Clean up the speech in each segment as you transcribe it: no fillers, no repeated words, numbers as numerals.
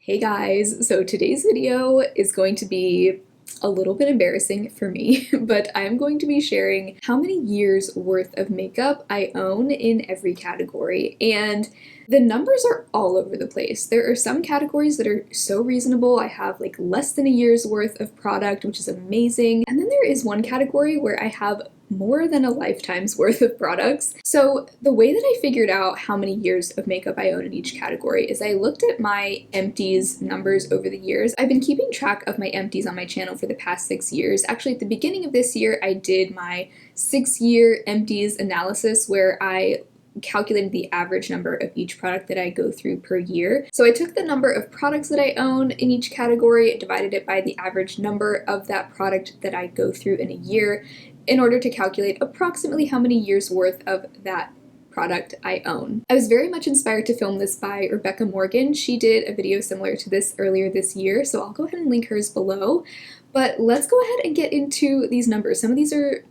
Hey guys, so today's video is going to be a little bit embarrassing for me, but I'm going to be sharing how many years worth of makeup I own in every category, and the numbers are all over the place. There are some categories that are so reasonable. I have like less than a year's worth of product, which is amazing, and then there is one category where I have more than a lifetime's worth of products. So the way that I figured out how many years of makeup I own in each category is I looked at my empties numbers over the years. I've been keeping track of my empties on my channel for the past 6 years. Actually, at the beginning of this year, I did my 6-year empties analysis where I calculated the average number of each product that I go through per year. So I took the number of products that I own in each category, divided it by the average number of that product that I go through in a year, in order to calculate approximately how many years worth of that product I own. I was very much inspired to film this by Rebecca Morgan. She did a video similar to this earlier this year, so I'll go ahead and link hers below. But let's go ahead and get into these numbers. Some of these are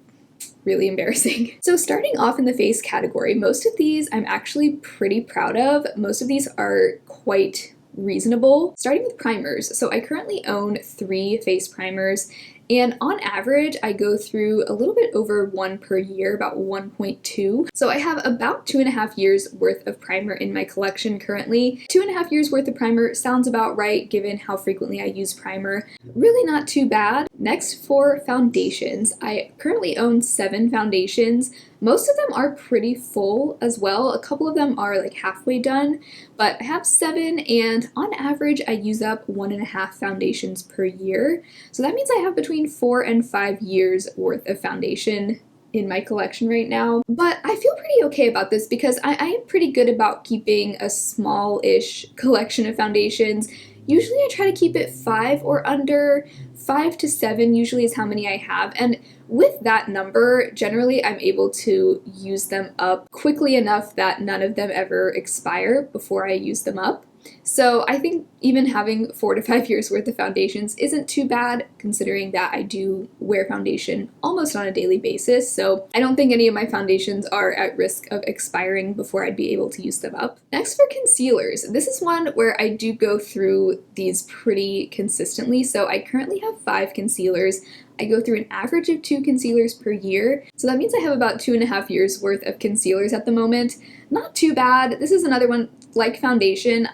really embarrassing. So starting off in the face category, most of these I'm actually pretty proud of. Most of these are quite reasonable. Starting with primers. So I currently own 3 face primers, and on average, I go through a little bit over 1 per year, about 1.2. So I have about 2.5 years worth of primer in my collection currently. 2.5 years worth of primer sounds about right given how frequently I use primer. Really not too bad. Next, for foundations, I currently own 7 foundations. Most of them are pretty full as well. A couple of them are like halfway done, but I have 7, and on average I use up 1.5 foundations per year. So that means I have between 4 and 5 years worth of foundation in my collection right now. But I feel pretty okay about this because I am pretty good about keeping a small-ish collection of foundations. Usually I try to keep it 5 or under. 5 to 7 usually is how many I have, and with that number, generally I'm able to use them up quickly enough that none of them ever expire before I use them up. So I think even having 4 to 5 years worth of foundations isn't too bad, considering that I do wear foundation almost on a daily basis, so I don't think any of my foundations are at risk of expiring before I'd be able to use them up. Next, for concealers. This is one where I do go through these pretty consistently, so I currently have 5 concealers. I go through an average of 2 concealers per year, so that means I have about 2.5 years worth of concealers at the moment. Not too bad. This is another one, like foundation,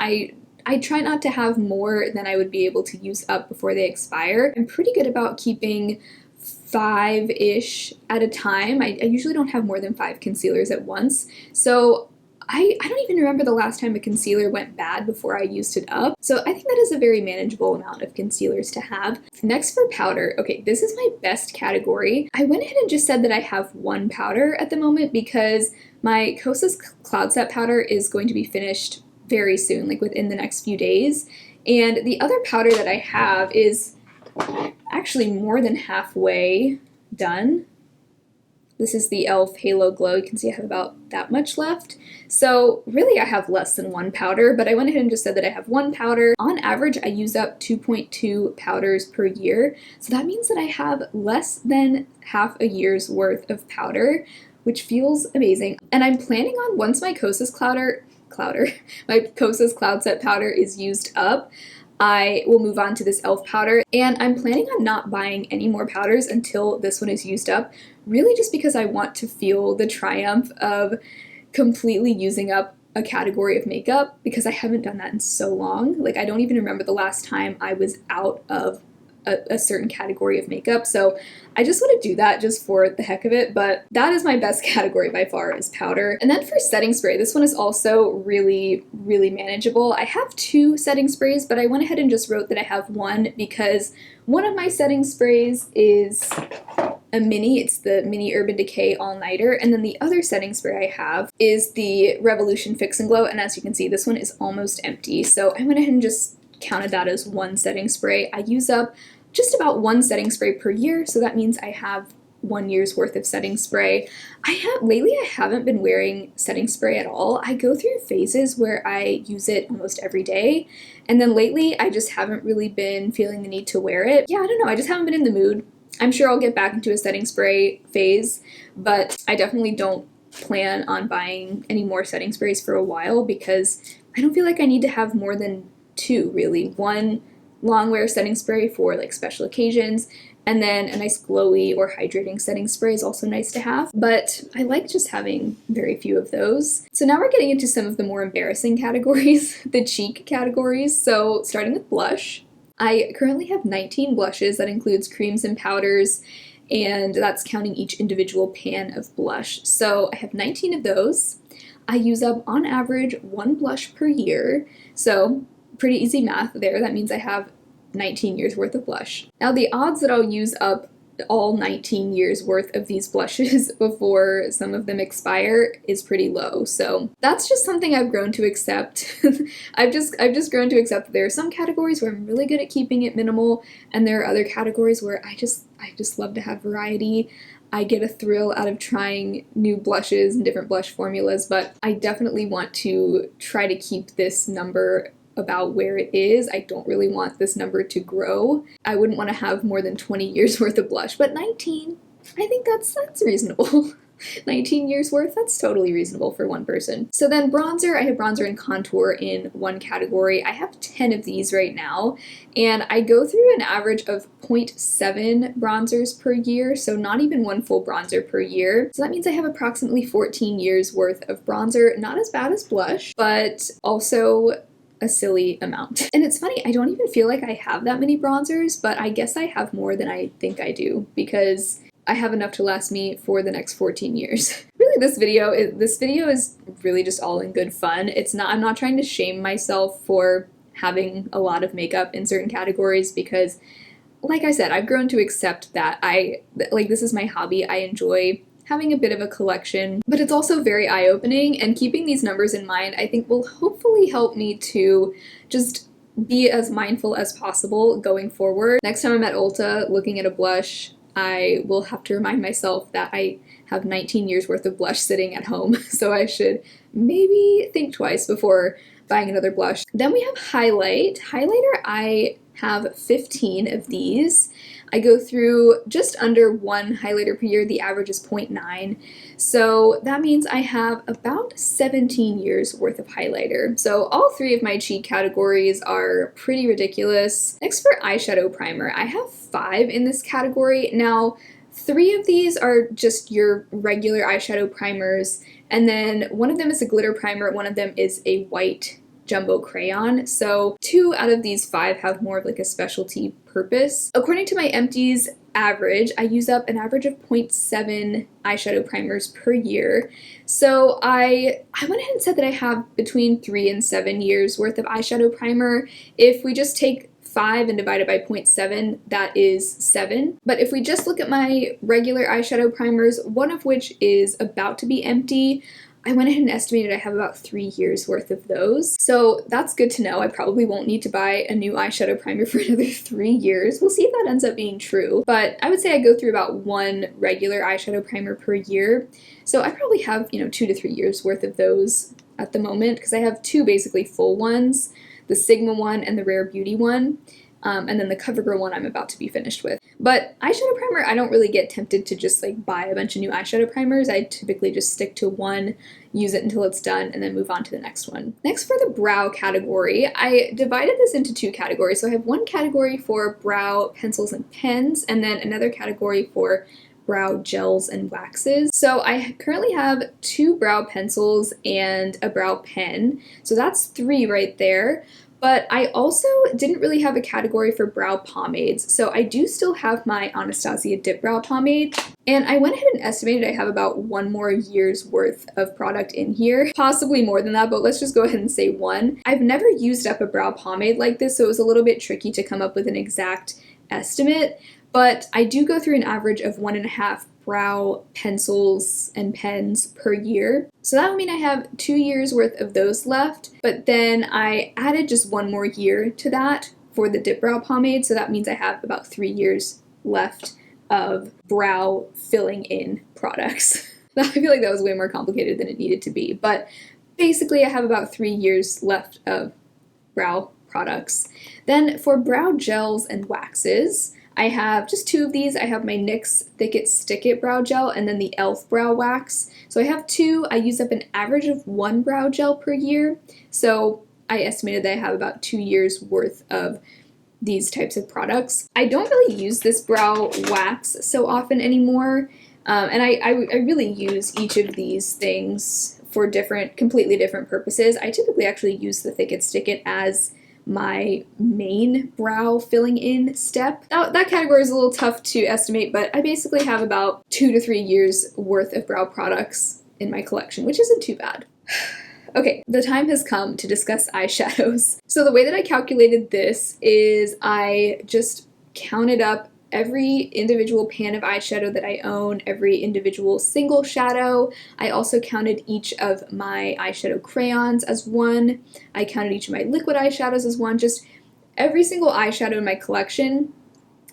I try not to have more than I would be able to use up before they expire. I'm pretty good about keeping 5-ish at a time. I usually don't have more than 5 concealers at once, so I don't even remember the last time a concealer went bad before I used it up, so I think that is a very manageable amount of concealers to have. Next, for powder. Okay, this is my best category. I went ahead and just said that I have 1 powder at the moment because my Kosas Cloud Set powder is going to be finished very soon, like within the next few days, and the other powder that I have is actually more than halfway done. This is the e.l.f. Halo Glow. You can see I have about that much left. So really I have less than 1 powder, but I went ahead and just said that I have 1 powder. On average, I use up 2.2 powders per year. So that means that I have less than half a year's worth of powder, which feels amazing. And I'm planning on, once my Kosas my Kosas Cloud Set powder is used up, I will move on to this e.l.f. powder, and I'm planning on not buying any more powders until this one is used up, really just because I want to feel the triumph of completely using up a category of makeup, because I haven't done that in so long. Like, I don't even remember the last time I was out of a certain category of makeup, so I just want to do that just for the heck of it, but that is my best category by far, is powder. And then for setting spray, this one is also really, really manageable. I have 2 setting sprays, but I went ahead and just wrote that I have 1 because one of my setting sprays is a mini. It's the Mini Urban Decay All-Nighter, and then the other setting spray I have is the Revolution Fix and Glow, and as you can see, this one is almost empty, so I went ahead and just counted that as 1 setting spray. I use up just about 1 setting spray per year, so that means I have 1 year's worth of setting spray. Lately I haven't been wearing setting spray at all. I go through phases where I use it almost every day, and then lately I just haven't really been feeling the need to wear it. Yeah, I don't know, I just haven't been in the mood. I'm sure I'll get back into a setting spray phase, but I definitely don't plan on buying any more setting sprays for a while because I don't feel like I need to have more than two really. One long wear setting spray for like special occasions, and then a nice glowy or hydrating setting spray is also nice to have, but I like just having very few of those. So now we're getting into some of the more embarrassing categories, the cheek categories. So starting with blush, I currently have 19 blushes. That includes creams and powders, and that's counting each individual pan of blush. So I have 19 of those. I use up on average one blush per year, so pretty easy math there. That means I have 19 years worth of blush. Now the odds that I'll use up all 19 years worth of these blushes before some of them expire is pretty low. So that's just something I've grown to accept. I've just grown to accept that there are some categories where I'm really good at keeping it minimal, and there are other categories where I just love to have variety. I get a thrill out of trying new blushes and different blush formulas, but I definitely want to try to keep this number about where it is. I don't really want this number to grow. I wouldn't want to have more than 20 years worth of blush, but 19, I think that's reasonable. 19 years worth, that's totally reasonable for one person. So then bronzer, I have bronzer and contour in one category. I have 10 of these right now, and I go through an average of 0.7 bronzers per year, so not even one full bronzer per year. So that means I have approximately 14 years worth of bronzer. Not as bad as blush, but also a silly amount. And it's funny, I don't even feel like I have that many bronzers, but I guess I have more than I think I do, because I have enough to last me for the next 14 years. Really, this video is really just all in good fun. I'm not trying to shame myself for having a lot of makeup in certain categories, because like I said, I've grown to accept that this is my hobby. I enjoy having a bit of a collection, but it's also very eye-opening, and keeping these numbers in mind I think will hopefully help me to just be as mindful as possible going forward. Next time I'm at Ulta looking at a blush, I will have to remind myself that I have 19 years worth of blush sitting at home, so I should maybe think twice before buying another blush. Then we have highlight. Highlighter, I have 15 of these. I go through just under one highlighter per year. The average is 0.9. So that means I have about 17 years worth of highlighter. So all three of my cheek categories are pretty ridiculous. Next, for eyeshadow primer, I have 5 in this category. Now, 3 of these are just your regular eyeshadow primers, and then one of them is a glitter primer, one of them is a white jumbo crayon. So 2 out of these 5 have more of like a specialty purpose. According to my empties average, I use up an average of 0.7 eyeshadow primers per year. So I went ahead and said that I have between 3 and 7 years worth of eyeshadow primer. If we just take 5 and divide it by 0.7, that is 7. But if we just look at my regular eyeshadow primers, one of which is about to be empty, I went ahead and estimated I have about 3 years worth of those. So that's good to know. I probably won't need to buy a new eyeshadow primer for another 3 years. We'll see if that ends up being true. But I would say I go through about 1 regular eyeshadow primer per year. So I probably have, 2 to 3 years worth of those at the moment, because I have 2 basically full ones, the Sigma one and the Rare Beauty one. And then the CoverGirl one I'm about to be finished with. But eyeshadow primer, I don't really get tempted to just like buy a bunch of new eyeshadow primers. I typically just stick to one, use it until it's done, and then move on to the next one. Next, for the brow category, I divided this into 2 categories. So I have one category for brow pencils and pens, and then another category for brow gels and waxes. So I currently have 2 brow pencils and a brow pen. So that's 3 right there. But I also didn't really have a category for brow pomades, so I do still have my Anastasia Dip Brow Pomade, and I went ahead and estimated I have about 1 more year's worth of product in here, possibly more than that, but let's just go ahead and say 1. I've never used up a brow pomade like this, so it was a little bit tricky to come up with an exact estimate, but I do go through an average of 1.5 brow pencils and pens per year. So that would mean I have 2 years worth of those left, but then I added just 1 more year to that for the Dip Brow Pomade, so that means I have about 3 years left of brow filling in products. I feel like that was way more complicated than it needed to be, but basically I have about 3 years left of brow products. Then for brow gels and waxes, I have just 2 of these. I have my NYX Thick It Stick It Brow Gel and then the e.l.f. Brow Wax. So I have 2. I use up an average of 1 brow gel per year. So I estimated that I have about 2 years worth of these types of products. I don't really use this brow wax so often anymore, and I really use each of these things for completely different purposes. I typically actually use the Thick It Stick It as my main brow filling in step. Now, that category is a little tough to estimate, but I basically have about 2 to 3 years worth of brow products in my collection, which isn't too bad. Okay, the time has come to discuss eyeshadows. So the way that I calculated this is I just counted up every individual pan of eyeshadow that I own, every individual single shadow. I also counted each of my eyeshadow crayons as one. I counted each of my liquid eyeshadows as one. Just every single eyeshadow in my collection.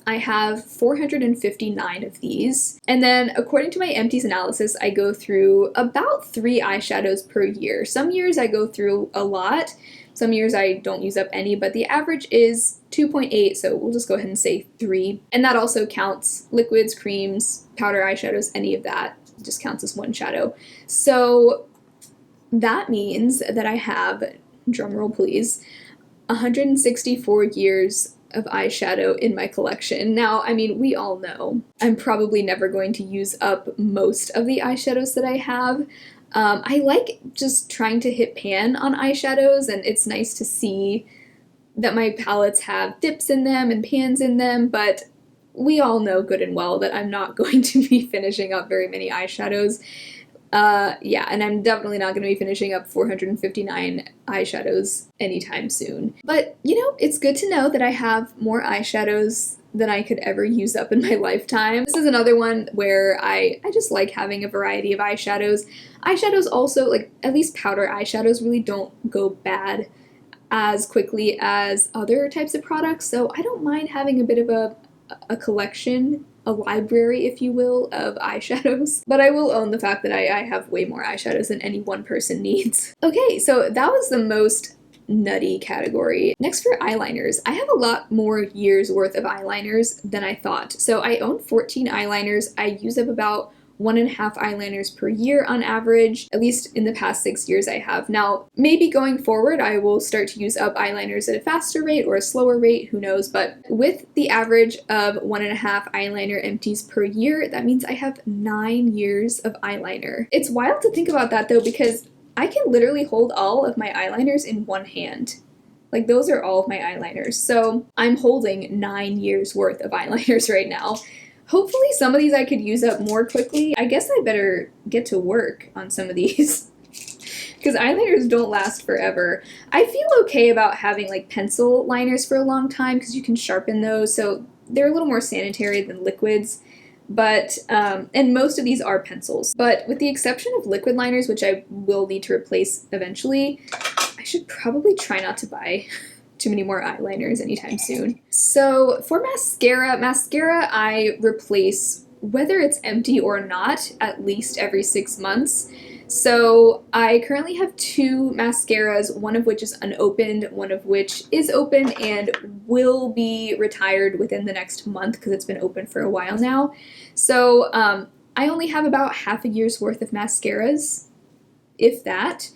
I have 459 of these. And then according to my empties analysis, I go through about 3 eyeshadows per year. Some years I go through a lot. Some years I don't use up any, but the average is 2.8, so we'll just go ahead and say 3. And that also counts liquids, creams, powder eyeshadows, any of that. It just counts as one shadow. So that means that I have, drumroll please, 164 years of eyeshadow in my collection. Now, I mean, we all know I'm probably never going to use up most of the eyeshadows that I have. I like just trying to hit pan on eyeshadows, and it's nice to see that my palettes have dips in them and pans in them, but we all know good and well that I'm not going to be finishing up very many eyeshadows. Yeah, and I'm definitely not going to be finishing up 459 eyeshadows anytime soon. But, you know, it's good to know that I have more eyeshadows than I could ever use up in my lifetime. This is another one where I just like having a variety of eyeshadows. Eyeshadows also, like, at least powder eyeshadows really don't go bad as quickly as other types of products, so I don't mind having a bit of a collection, a library, if you will, of eyeshadows. But I will own the fact that I have way more eyeshadows than any one person needs. Okay, so that was the most nutty category. Next, for eyeliners. I have a lot more years worth of eyeliners than I thought. So I own 14 eyeliners. I use up about 1.5 eyeliners per year on average, at least in the past 6 years I have. Now, maybe going forward I will start to use up eyeliners at a faster rate or a slower rate, who knows, but with the average of 1.5 eyeliner empties per year, that means I have 9 years of eyeliner. It's wild to think about that though, because I can literally hold all of my eyeliners in one hand. Like, those are all of my eyeliners. So I'm holding 9 years worth of eyeliners right now. Hopefully some of these I could use up more quickly. I guess I better get to work on some of these because eyeliners don't last forever. I feel okay about having like pencil liners for a long time because you can sharpen those, so they're a little more sanitary than liquids. But, and most of these are pencils. But with the exception of liquid liners, which I will need to replace eventually, I should probably try not to buy too many more eyeliners anytime soon. So for mascara I replace, whether it's empty or not, at least every 6 months. So I currently have 2 mascaras, one of which is unopened, one of which is open and will be retired within the next month because it's been open for a while now. So I only have about half a year's worth of mascaras, if that.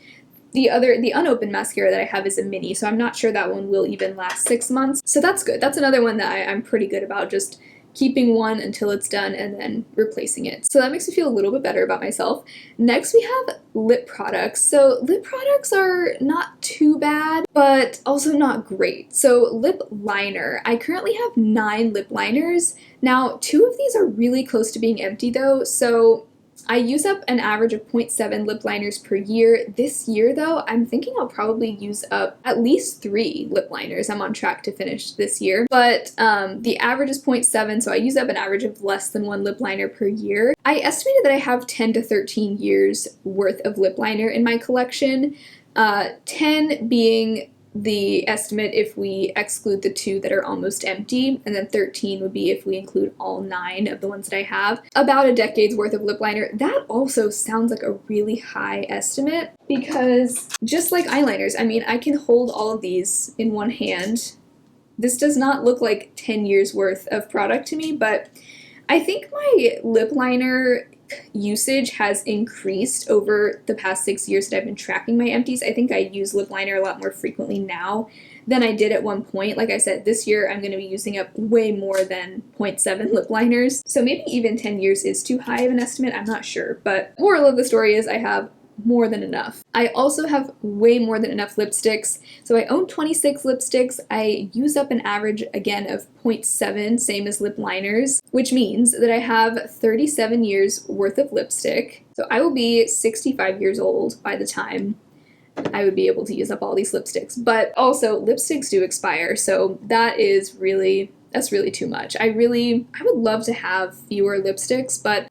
The unopened mascara that I have is a mini, so I'm not sure that one will even last 6 months. So that's good. That's another one that I'm pretty good about, just keeping one until it's done and then replacing it. So that makes me feel a little bit better about myself. Next, we have lip products. So lip products are not too bad, but also not great. So lip liner. I currently have 9 lip liners. Now, 2 of these are really close to being empty though, so I use up an average of 0.7 lip liners per year. This year, though, I'm thinking I'll probably use up at least 3 lip liners. I'm on track to finish this year. But the average is 0.7, so I use up an average of less than 1 lip liner per year. I estimated that I have 10 to 13 years worth of lip liner in my collection, 10 being the estimate if we exclude the 2 that are almost empty, and then 13 would be if we include all 9 of the ones that I have. About a decade's worth of lip liner. That also sounds like a really high estimate because just like eyeliners, I mean, I can hold all of these in one hand. This does not look like 10 years worth of product to me, but I think my lip liner usage has increased over the past 6 years that I've been tracking my empties. I think I use lip liner a lot more frequently now than I did at one point. Like I said, this year I'm going to be using up way more than 0.7 lip liners. So maybe even 10 years is too high of an estimate. I'm not sure. But moral of the story is I have more than enough. I also have way more than enough lipsticks. So I own 26 lipsticks. I use up an average, again, of 0.7, same as lip liners, which means that I have 37 years worth of lipstick. So I will be 65 years old by the time I would be able to use up all these lipsticks. But also, lipsticks do expire, so that's really too much. I would love to have fewer lipsticks, but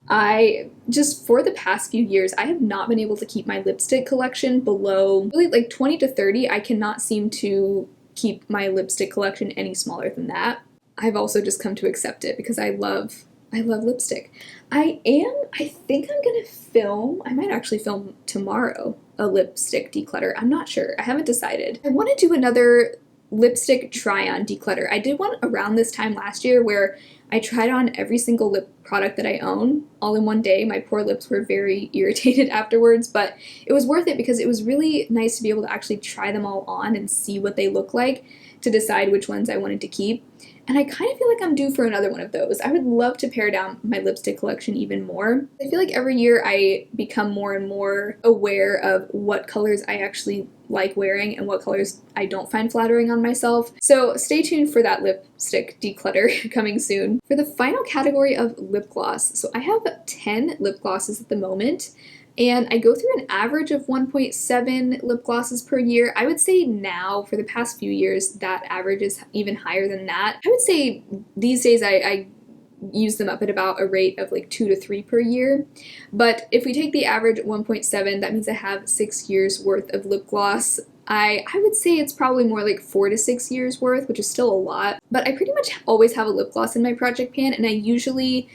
for the past few years, I have not been able to keep my lipstick collection below really like 20 to 30. I cannot seem to keep my lipstick collection any smaller than that. I've also just come to accept it because I love lipstick. I think I'm gonna I might actually film tomorrow a lipstick declutter. I'm not sure. I haven't decided. I want to do another lipstick try-on declutter. I did one around this time last year where I tried on every single lip product that I own all in one day. My poor lips were very irritated afterwards, but it was worth it because it was really nice to be able to actually try them all on and see what they look like to decide which ones I wanted to keep. And I kind of feel like I'm due for another one of those. I would love to pare down my lipstick collection even more. I feel like every year I become more and more aware of what colors I actually like wearing and what colors I don't find flattering on myself. So stay tuned for that lipstick declutter coming soon. For the final category of lip gloss, so I have 10 lip glosses at the moment. And I go through an average of 1.7 lip glosses per year. I would say now, for the past few years, that average is even higher than that. I would say these days I use them up at about a rate of like 2 to 3 per year. But if we take the average 1.7, that means I have 6 years worth of lip gloss. I would say it's probably more like 4 to 6 years worth, which is still a lot. But I pretty much always have a lip gloss in my project pan, and I usually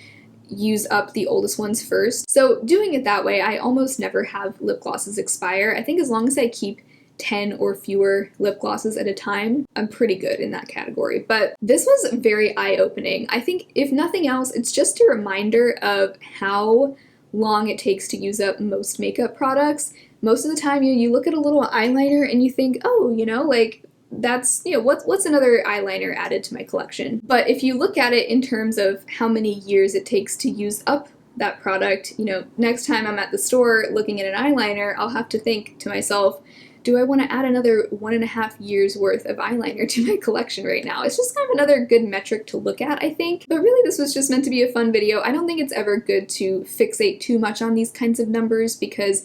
use up the oldest ones first. So doing it that way, I almost never have lip glosses expire. I think as long as I keep 10 or fewer lip glosses at a time, I'm pretty good in that category. But this was very eye-opening. I think if nothing else, it's just a reminder of how long it takes to use up most makeup products. Most of the time, you look at a little eyeliner and you think, oh, like that's, what's another eyeliner added to my collection? But if you look at it in terms of how many years it takes to use up that product, next time I'm at the store looking at an eyeliner, I'll have to think to myself, do I want to add another 1.5 years worth of eyeliner to my collection right now? It's just kind of another good metric to look at, I think. But really, this was just meant to be a fun video. I don't think it's ever good to fixate too much on these kinds of numbers because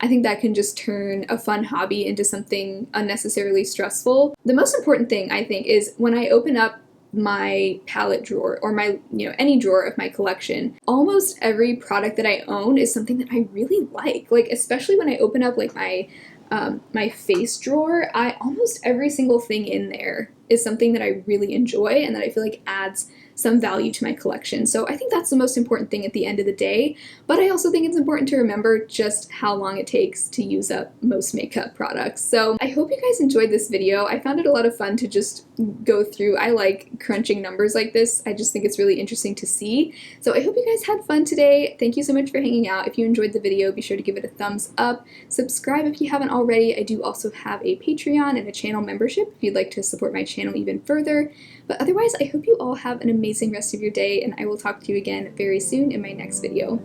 I think that can just turn a fun hobby into something unnecessarily stressful. The most important thing, I think, is when I open up my palette drawer or my, any drawer of my collection, almost every product that I own is something that I really like. Like, especially when I open up like my face drawer, almost every single thing in there is something that I really enjoy and that I feel like adds some value to my collection. So I think that's the most important thing at the end of the day, but I also think it's important to remember just how long it takes to use up most makeup products. So I hope you guys enjoyed this video. I found it a lot of fun to just go through. I like crunching numbers like this. I just think it's really interesting to see. So I hope you guys had fun today. Thank you so much for hanging out. If you enjoyed the video, be sure to give it a thumbs up. Subscribe if you haven't already. I do also have a Patreon and a channel membership if you'd like to support my channel even further. But otherwise, I hope you all have an amazing rest of your day, and I will talk to you again very soon in my next video.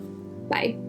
Bye.